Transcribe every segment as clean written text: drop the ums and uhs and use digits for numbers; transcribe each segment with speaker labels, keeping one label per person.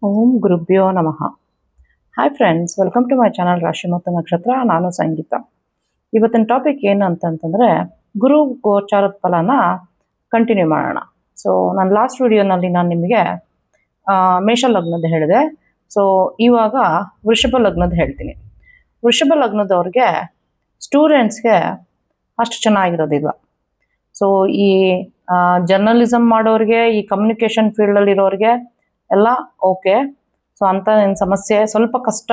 Speaker 1: ಓಂ ಗುರುಭ್ಯೋ ನಮಃ. Hi friends, welcome to my channel ರಾಶಿ ಮತ್ತು ನಕ್ಷತ್ರ. ನಾನು ಸಂಗೀತ. ಇವತ್ತಿನ ಟಾಪಿಕ್ ಏನು ಅಂತಂತಂದರೆ, ಗುರು ಗೋಚಾರದ ಫಲನ ಕಂಟಿನ್ಯೂ ಮಾಡೋಣ. ಸೊ ನನ್ನ ಲಾಸ್ಟ್ ವಿಡಿಯೋನಲ್ಲಿ ನಾನು ನಿಮಗೆ ಮೇಷ ಲಗ್ನದ ಹೇಳಿದೆ. ಸೊ ಇವಾಗ ವೃಷಭ ಲಗ್ನದ ಹೇಳ್ತೀನಿ. ವೃಷಭ ಲಗ್ನದವ್ರಿಗೆ ಸ್ಟೂಡೆಂಟ್ಸ್ಗೆ ಅಷ್ಟು ಚೆನ್ನಾಗಿರೋದಿಲ್ಲ. ಸೊ ಈ ಜರ್ನಲಿಸಮ್ ಮಾಡೋರಿಗೆ, ಈ ಕಮ್ಯುನಿಕೇಷನ್ ಫೀಲ್ಡಲ್ಲಿರೋರಿಗೆ ಎಲ್ಲ ಓಕೆ. ಸೊ ಅಂತ ಏನು ಸಮಸ್ಯೆ, ಸ್ವಲ್ಪ ಕಷ್ಟ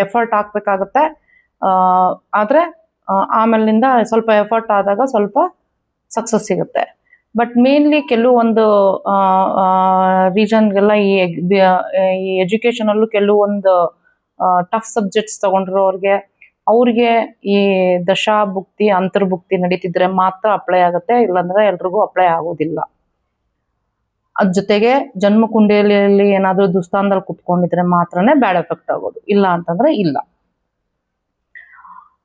Speaker 1: ಎಫರ್ಟ್ ಹಾಕ್ಬೇಕಾಗತ್ತೆ. ಆದರೆ ಆಮೇಲಿಂದ ಸ್ವಲ್ಪ ಎಫರ್ಟ್ ಆದಾಗ ಸ್ವಲ್ಪ ಸಕ್ಸಸ್ ಸಿಗುತ್ತೆ. ಬಟ್ ಮೇನ್ಲಿ ಕೆಲವೊಂದು ರೀಸನ್ಗೆಲ್ಲ ಈ ಎಜುಕೇಷನಲ್ಲೂ ಕೆಲವೊಂದು ಟಫ್ ಸಬ್ಜೆಕ್ಟ್ಸ್ ತೊಗೊಂಡಿರೋರಿಗೆ, ಅವ್ರಿಗೆ ಈ ದಶಾ ಭುಕ್ತಿ ಅಂತರ್ಭುಕ್ತಿ ನಡೀತಿದ್ರೆ ಮಾತ್ರ ಅಪ್ಲೈ ಆಗುತ್ತೆ, ಇಲ್ಲಾಂದ್ರೆ ಎಲ್ರಿಗೂ ಅಪ್ಲೈ ಆಗೋದಿಲ್ಲ. ಅದ್ರ ಜೊತೆಗೆ ಜನ್ಮ ಕುಂಡಲಿಯಲ್ಲಿ ಏನಾದರೂ ದುಸ್ಥಾನದಲ್ಲಿ ಕುತ್ಕೊಂಡಿದ್ರೆ ಮಾತ್ರನೇ ಬ್ಯಾಡ್ ಎಫೆಕ್ಟ್ ಆಗೋದು, ಇಲ್ಲ ಅಂತಂದ್ರೆ ಇಲ್ಲ.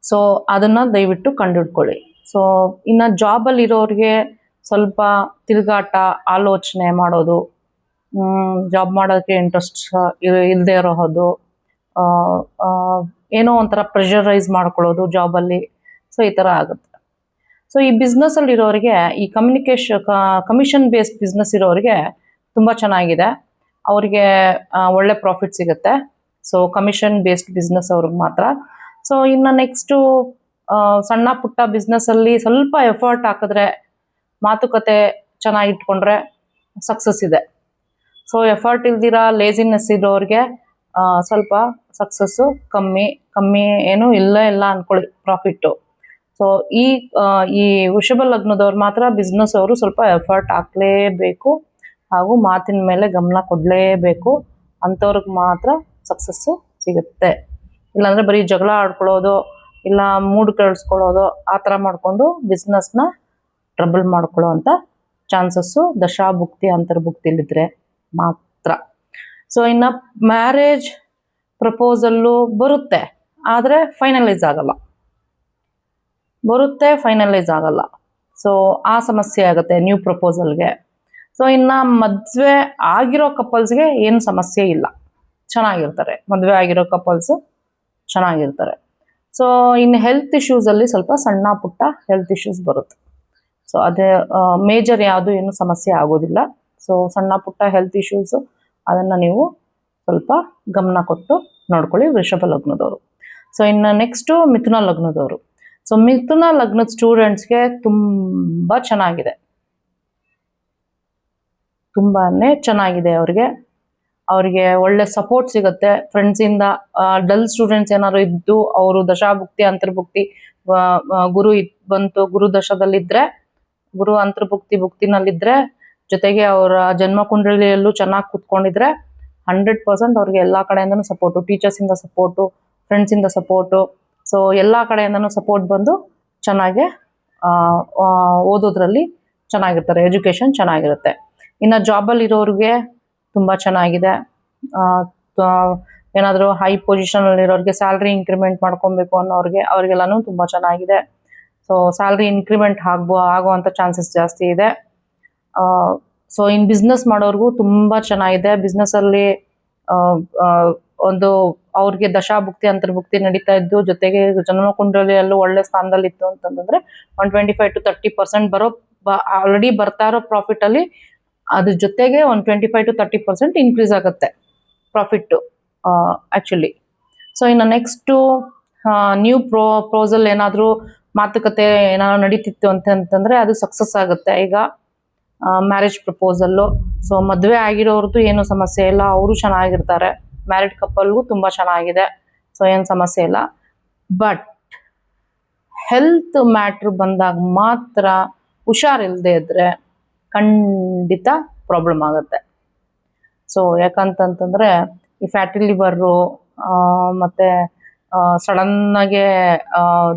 Speaker 1: ಸೊ ಅದನ್ನ ದಯವಿಟ್ಟು ಕಂಡುಹಿಡ್ಕೊಳ್ಳಿ. ಸೊ ಇನ್ನು ಜಾಬಲ್ಲಿ ಇರೋರಿಗೆ ಸ್ವಲ್ಪ ತಿರುಗಾಟ, ಆಲೋಚನೆ ಮಾಡೋದು, ಜಾಬ್ ಮಾಡೋಕ್ಕೆ ಇಂಟ್ರೆಸ್ಟ್ ಇಲ್ಲದೆ ಇರೋದು, ಏನೋ ಒಂಥರ ಪ್ರೆಷರೈಸ್ ಮಾಡ್ಕೊಳ್ಳೋದು ಜಾಬಲ್ಲಿ. ಸೊ ಈ ಥರ ಆಗುತ್ತೆ. ಸೊ ಈ ಬಿಸ್ನೆಸ್ಸಲ್ಲಿ ಇರೋರಿಗೆ, ಈ ಕಮಿಷನ್ ಬೇಸ್ಡ್ ಬಿಸ್ನೆಸ್ ಇರೋರಿಗೆ ತುಂಬ ಚೆನ್ನಾಗಿದೆ. ಅವರಿಗೆ ಒಳ್ಳೆ ಪ್ರಾಫಿಟ್ ಸಿಗುತ್ತೆ. ಸೊ ಕಮಿಷನ್ ಬೇಸ್ಡ್ ಬಿಸ್ನೆಸ್ ಅವ್ರಿಗೆ ಮಾತ್ರ. ಸೊ ಇನ್ನು ನೆಕ್ಸ್ಟು ಸಣ್ಣ ಪುಟ್ಟ ಬಿಸ್ನೆಸ್ಸಲ್ಲಿ ಸ್ವಲ್ಪ ಎಫರ್ಟ್ ಹಾಕಿದ್ರೆ, ಮಾತುಕತೆ ಚೆನ್ನಾಗಿಟ್ಕೊಂಡ್ರೆ ಸಕ್ಸಸ್ ಇದೆ. ಸೊ ಎಫರ್ಟ್ ಇಲ್ದಿರ ಲೇಸಿನೆಸ್ ಇರೋರಿಗೆ ಸ್ವಲ್ಪ ಸಕ್ಸಸ್ಸು ಕಮ್ಮಿ ಏನೂ ಇಲ್ಲ ಅಂದ್ಕೊಳ್ಳಿ, ಪ್ರಾಫಿಟ್ಟು. ಸೊ ಈ ವೃಷಭ ಲಗ್ನದವ್ರು ಮಾತ್ರ ಬಿಸ್ನೆಸ್ ಅವರು ಸ್ವಲ್ಪ ಎಫರ್ಟ್ ಹಾಕಲೇಬೇಕು, ಹಾಗೂ ಮಾತಿನ ಮೇಲೆ ಗಮನ ಕೊಡಲೇಬೇಕು. ಅಂಥವ್ರಿಗೆ ಮಾತ್ರ ಸಕ್ಸಸ್ಸು ಸಿಗುತ್ತೆ. ಇಲ್ಲಾಂದರೆ ಬರೀ ಜಗಳ ಆಡ್ಕೊಳ್ಳೋದು, ಇಲ್ಲ ಮೂಡ್ ಕೆಡಿಸ್ಕೊಳ್ಳೋದು, ಆ ಥರ ಮಾಡಿಕೊಂಡು ಬಿಸ್ನೆಸ್ನ ಟ್ರಬಲ್ ಮಾಡ್ಕೊಳ್ಳೋ ಅಂಥ ಚಾನ್ಸಸ್ಸು ದಶಾಭುಕ್ತಿ ಅಂತರ್ಭುಕ್ತಿಲಿದ್ರೆ ಮಾತ್ರ. ಸೊ ಇನ್ನು ಮ್ಯಾರೇಜ್ ಪ್ರಪೋಸಲ್ಲು ಬರುತ್ತೆ, ಆದರೆ ಫೈನಲೈಸ್ ಆಗಲ್ಲ. ಸೊ ಆ ಸಮಸ್ಯೆ ಆಗುತ್ತೆ ನ್ಯೂ ಪ್ರಪೋಸಲ್ಗೆ. ಸೊ ಇನ್ನು ಮದುವೆ ಆಗಿರೋ ಕಪಲ್ಸ್ಗೆ ಏನು ಸಮಸ್ಯೆ ಇಲ್ಲ, ಚೆನ್ನಾಗಿರ್ತಾರೆ. ಮದುವೆ ಆಗಿರೋ ಕಪಲ್ಸು ಚೆನ್ನಾಗಿರ್ತಾರೆ. ಸೊ ಇನ್ನು ಹೆಲ್ತ್ ಇಶ್ಯೂಸಲ್ಲಿ ಸ್ವಲ್ಪ ಸಣ್ಣ ಪುಟ್ಟ ಹೆಲ್ತ್ ಇಶ್ಯೂಸ್ ಬರುತ್ತೆ. ಸೊ ಅದೇ ಮೇಜರ್ ಯಾವುದು ಏನು ಸಮಸ್ಯೆ ಆಗೋದಿಲ್ಲ. ಸೊ ಸಣ್ಣ ಪುಟ್ಟ ಹೆಲ್ತ್ ಇಶ್ಯೂಸು, ಅದನ್ನು ನೀವು ಸ್ವಲ್ಪ ಗಮನ ಕೊಟ್ಟು ನೋಡ್ಕೊಳ್ಳಿ ವೃಷಭ ಲಗ್ನದವರು. ಸೊ ಇನ್ನು ನೆಕ್ಸ್ಟು ಮಿಥುನ ಲಗ್ನದವರು. ಸೊ ಮಿಥುನ ಲಗ್ನದ ಸ್ಟೂಡೆಂಟ್ಸ್ಗೆ ತುಂಬ ಚೆನ್ನಾಗಿದೆ, ತುಂಬಾ ಚೆನ್ನಾಗಿದೆ. ಅವ್ರಿಗೆ ಒಳ್ಳೆ ಸಪೋರ್ಟ್ ಸಿಗುತ್ತೆ ಫ್ರೆಂಡ್ಸಿಂದ. ಡಲ್ ಸ್ಟೂಡೆಂಟ್ಸ್ ಏನಾದ್ರು ಇದ್ದು ಅವರು ದಶಾಭುಕ್ತಿ ಅಂತರ್ಭುಕ್ತಿ ಬಂತು, ಗುರು ದಶದಲ್ಲಿದ್ದರೆ, ಗುರು ಭುಕ್ತಿನಲ್ಲಿದ್ದರೆ, ಜೊತೆಗೆ ಅವರ ಜನ್ಮ ಕುಂಡಲಿಯಲ್ಲೂ ಚೆನ್ನಾಗಿ ಕೂತ್ಕೊಂಡಿದ್ರೆ 100% ಅವ್ರಿಗೆ ಎಲ್ಲ ಕಡೆಯಿಂದನೂ ಸಪೋರ್ಟು, ಟೀಚರ್ಸಿಂದ ಸಪೋರ್ಟು, ಫ್ರೆಂಡ್ಸಿಂದ ಸಪೋರ್ಟು. ಸೊ ಎಲ್ಲ ಕಡೆಯಿಂದನೂ ಸಪೋರ್ಟ್ ಬಂದು ಚೆನ್ನಾಗೆ ಓದೋದ್ರಲ್ಲಿ ಚೆನ್ನಾಗಿರ್ತಾರೆ, ಎಜುಕೇಷನ್ ಚೆನ್ನಾಗಿರುತ್ತೆ. ಇನ್ನು ಜಾಬಲ್ಲಿ ಇರೋರಿಗೆ ತುಂಬ ಚೆನ್ನಾಗಿದೆ. ಏನಾದರೂ ಹೈ ಪೊಸಿಷನಲ್ಲಿರೋರಿಗೆ, ಸ್ಯಾಲ್ರಿ ಇಂಕ್ರಿಮೆಂಟ್ ಮಾಡ್ಕೊಬೇಕು ಅವ್ರಿಗೆಲ್ಲನೂ ತುಂಬ ಚೆನ್ನಾಗಿದೆ. ಸೊ ಸ್ಯಾಲ್ರಿ ಇಂಕ್ರಿಮೆಂಟ್ ಆಗುವಂಥ ಚಾನ್ಸಸ್ ಜಾಸ್ತಿ ಇದೆ. ಸೊ ಇನ್ನು ಬಿಸ್ನೆಸ್ ಮಾಡೋರಿಗೂ ತುಂಬ ಚೆನ್ನಾಗಿದೆ. ಬಿಸ್ನೆಸ್ಸಲ್ಲಿ ಒಂದು ಅವ್ರಿಗೆ ದಶಾಭುಕ್ತಿ ಅಂತರ್ಭುಕ್ತಿ ನಡೀತಾ ಇದ್ದು, ಜೊತೆಗೆ ಜನ್ಮಕುಂಡಲಿಯಲ್ಲೂ ಒಳ್ಳೆ ಸ್ಥಾನದಲ್ಲಿತ್ತು ಅಂತಂದರೆ 125 to 30% ಆಲ್ರೆಡಿ ಬರ್ತಾ ಇರೋ ಪ್ರಾಫಿಟಲ್ಲಿ ಅದ್ರ ಜೊತೆಗೆ 125 to 30% ಇನ್ಕ್ರೀಸ್ ಆಗುತ್ತೆ ಪ್ರಾಫಿಟ್ಟು ಆ್ಯಕ್ಚುಲಿ. ಸೊ ಇನ್ನು ನೆಕ್ಸ್ಟು ನ್ಯೂ ಪ್ರಪೋಸಲ್ ಏನಾದರೂ ಮಾತುಕತೆ ಏನಾದ್ರು ನಡೀತಿತ್ತು ಅಂತಂದರೆ ಅದು ಸಕ್ಸಸ್ ಆಗುತ್ತೆ. ಈಗ ಮ್ಯಾರೇಜ್ ಪ್ರಪೋಸಲ್ಲು. ಸೊ ಮದುವೆ ಆಗಿರೋರ್ದು ಏನು ಸಮಸ್ಯೆ ಇಲ್ಲ, ಅವರು ಚೆನ್ನಾಗಿರ್ತಾರೆ. ಮ್ಯಾರಿಡ್ ಕಪಲ್ಗೂ ತುಂಬ ಚೆನ್ನಾಗಿದೆ. ಸೊ ಏನು ಸಮಸ್ಯೆ ಇಲ್ಲ. ಬಟ್ ಹೆಲ್ತ್ ಮ್ಯಾಟ್ರ್ ಬಂದಾಗ ಮಾತ್ರ ಹುಷಾರಿಲ್ಲದೆ ಇದ್ದರೆ ಖಂಡಿತ ಪ್ರಾಬ್ಲಮ್ ಆಗುತ್ತೆ. ಸೊ ಯಾಕಂತಂತಂದರೆ ಈ ಫ್ಯಾಟಿ ಲಿವರು ಮತ್ತು ಸಡನ್ನಾಗೆ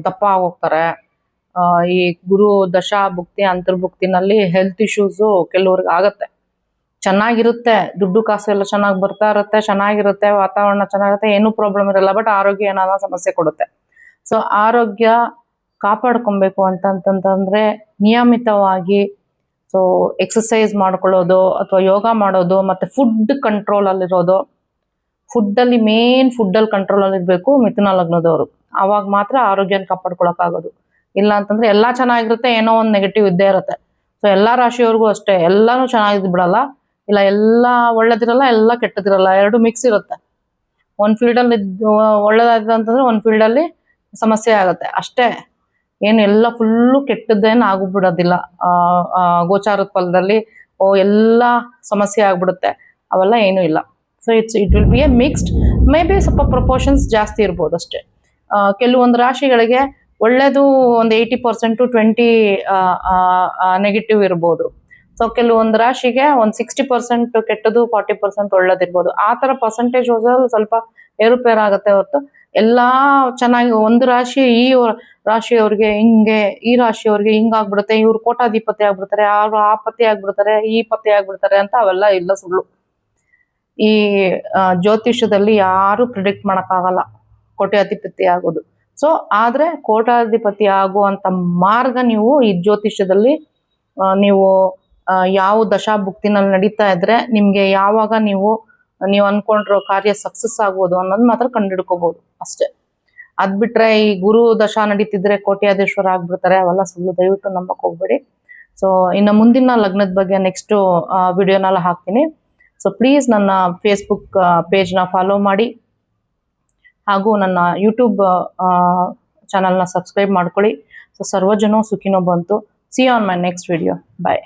Speaker 1: ದಪ್ಪ ಆಗೋಗ್ತಾರೆ. ಈ ಗುರು ದಶಾ ಭುಕ್ತಿ ಅಂತರ್ಭುಕ್ತಿನಲ್ಲಿ ಹೆಲ್ತ್ ಇಶ್ಯೂಸು ಕೆಲವ್ರಿಗೆ ಆಗುತ್ತೆ. ಚೆನ್ನಾಗಿರುತ್ತೆ, ದುಡ್ಡು ಕಾಸು ಎಲ್ಲ ಚೆನ್ನಾಗಿ ಬರ್ತಾ ಇರುತ್ತೆ, ಚೆನ್ನಾಗಿರುತ್ತೆ, ವಾತಾವರಣ ಚೆನ್ನಾಗಿರುತ್ತೆ, ಏನೂ ಪ್ರಾಬ್ಲಮ್ ಇರಲ್ಲ. ಬಟ್ ಆರೋಗ್ಯ ಏನಾದರೂ ಸಮಸ್ಯೆ ಕೊಡುತ್ತೆ. ಸೊ ಆರೋಗ್ಯ ಕಾಪಾಡ್ಕೊಬೇಕು ಅಂತಂತಂದರೆ ನಿಯಮಿತವಾಗಿ ಸೊ ಎಕ್ಸಸೈಸ್ ಮಾಡ್ಕೊಳ್ಳೋದು ಅಥವಾ ಯೋಗ ಮಾಡೋದು ಮತ್ತು ಫುಡ್ ಕಂಟ್ರೋಲಲ್ಲಿರೋದು. ಫುಡ್ಡಲ್ಲಿ ಫುಡ್ಡಲ್ಲಿ ಕಂಟ್ರೋಲಲ್ಲಿ ಇರಬೇಕು ಮಿಥುನ ಲಗ್ನದವರು. ಆವಾಗ ಮಾತ್ರ ಆರೋಗ್ಯನ ಕಾಪಾಡ್ಕೊಳಕ್ಕಾಗೋದು. ಇಲ್ಲ ಅಂತಂದ್ರೆ ಎಲ್ಲ ಚೆನ್ನಾಗಿರುತ್ತೆ, ಏನೋ ಒಂದು ನೆಗೆಟಿವ್ ಇದ್ದೇ ಇರುತ್ತೆ. ಸೊ ಎಲ್ಲ ರಾಶಿಯವ್ರಿಗೂ ಅಷ್ಟೇ, ಎಲ್ಲಾನು ಚೆನ್ನಾಗಿದ್ ಬಿಡಲ್ಲ, ಇಲ್ಲ ಎಲ್ಲ ಒಳ್ಳೇದಿರಲ್ಲ, ಎಲ್ಲ ಕೆಟ್ಟದಿರಲ್ಲ, ಎರಡು ಮಿಕ್ಸ್ ಇರುತ್ತೆ. ಒಂದು ಫೀಲ್ಡಲ್ಲಿ ಒಳ್ಳೇದಾಯ್ತು ಅಂತಂದ್ರೆ ಒಂದು ಫೀಲ್ಡಲ್ಲಿ ಸಮಸ್ಯೆ ಆಗುತ್ತೆ ಅಷ್ಟೇ. ಏನು ಎಲ್ಲ ಫುಲ್ಲು ಕೆಟ್ಟದ್ದೇನು ಆಗ್ಬಿಡೋದಿಲ್ಲ. ಗೋಚಾರದ ಫಲದಲ್ಲಿ ಎಲ್ಲ ಸಮಸ್ಯೆ ಆಗ್ಬಿಡುತ್ತೆ, ಅವೆಲ್ಲ ಏನೂ ಇಲ್ಲ. So it will be A mixed, may be ಸ್ವಲ್ಪ ಪ್ರಪೋರ್ಷನ್ಸ್ ಜಾಸ್ತಿ ಇರ್ಬೋದು ಅಷ್ಟೇ. ಕೆಲವೊಂದು ರಾಶಿಗಳಿಗೆ ಒಳ್ಳೇದು ಒಂದು 80% 20 ನೆಗೆಟಿವ್ ಇರ್ಬೋದು. ಸೊ ಕೆಲವೊಂದು ರಾಶಿಗೆ ಒಂದು 60% ಕೆಟ್ಟದು, 40% ಒಳ್ಳೇದಿರ್ಬೋದು. ಆ ಥರ ಪರ್ಸೆಂಟೇಜ್ ಹೋದಲ್ಲಿ ಸ್ವಲ್ಪ ಏರುಪೇರಾಗುತ್ತೆ ಹೊರತು ಎಲ್ಲ ಚೆನ್ನಾಗಿ ಒಂದು ರಾಶಿ ಈ ರಾಶಿಯವ್ರಿಗೆ ಹಿಂಗೆ, ಈ ರಾಶಿಯವ್ರಿಗೆ ಹಿಂಗಾಗ್ಬಿಡುತ್ತೆ, ಇವ್ರು ಕೋಟಾಧಿಪತಿ ಆಗ್ಬಿಡ್ತಾರೆ, ಆ ಪತಿ ಆಗ್ಬಿಡ್ತಾರೆ, ಈ ಪತಿ ಆಗ್ಬಿಡ್ತಾರೆ ಅಂತ ಅವೆಲ್ಲ ಇಲ್ಲ, ಸುಳ್ಳು. ಈ ಜ್ಯೋತಿಷ್ಯದಲ್ಲಿ ಯಾರು ಪ್ರಿಡಿಕ್ಟ್ ಮಾಡೋಕ್ಕಾಗಲ್ಲ ಕೋಟ್ಯಾಧಿಪತಿ ಆಗೋದು. ಸೊ ಆದರೆ ಕೋಟ್ಯಾಧಿಪತಿ ಆಗುವಂಥ ಮಾರ್ಗ ನೀವು ಈ ಜ್ಯೋತಿಷ್ಯದಲ್ಲಿ ನೀವು ಯಾವ ದಶಾಭುಕ್ತಿನಲ್ಲಿ ನಡೀತಾ ಇದ್ರೆ ನಿಮಗೆ ಯಾವಾಗ ನೀವು ಅನ್ಕೊಂಡಿರೋ ಕಾರ್ಯ ಸಕ್ಸಸ್ ಆಗ್ಬೋದು ಅನ್ನೋದು ಮಾತ್ರ ಕಂಡುಹಿಡ್ಕೋಬಹುದು ಅಷ್ಟೇ. ಅದ್ ಬಿಟ್ರೆ ಈ ಗುರು ದಶಾ ನಡೀತಿದ್ರೆ ಕೋಟ್ಯಾಧೀಶ್ವರ ಆಗ್ಬಿಡ್ತಾರೆ, ಅವೆಲ್ಲ ಸುಳ್ಳು, ದಯವಿಟ್ಟು ನಂಬಕ್ ಹೋಗ್ಬೇಡಿ. ಸೊ ಇನ್ನು ಮುಂದಿನ ಲಗ್ನದ ಬಗ್ಗೆ ನೆಕ್ಸ್ಟ್ ವಿಡಿಯೋನೆಲ್ಲ ಹಾಕ್ತೀನಿ. ಸೊ ಪ್ಲೀಸ್ ನನ್ನ ಫೇಸ್ಬುಕ್ ಪೇಜ್ನ ಫಾಲೋ ಮಾಡಿ, ಹಾಗೂ ನನ್ನ ಯೂಟ್ಯೂಬ್ ಚಾನಲ್ನ ಸಬ್ಸ್ಕ್ರೈಬ್ ಮಾಡ್ಕೊಳ್ಳಿ. ಸೊ ಸರ್ವಜನೋ ಸುಖಿನೋ ಬಂತು. See on my next video. Bye.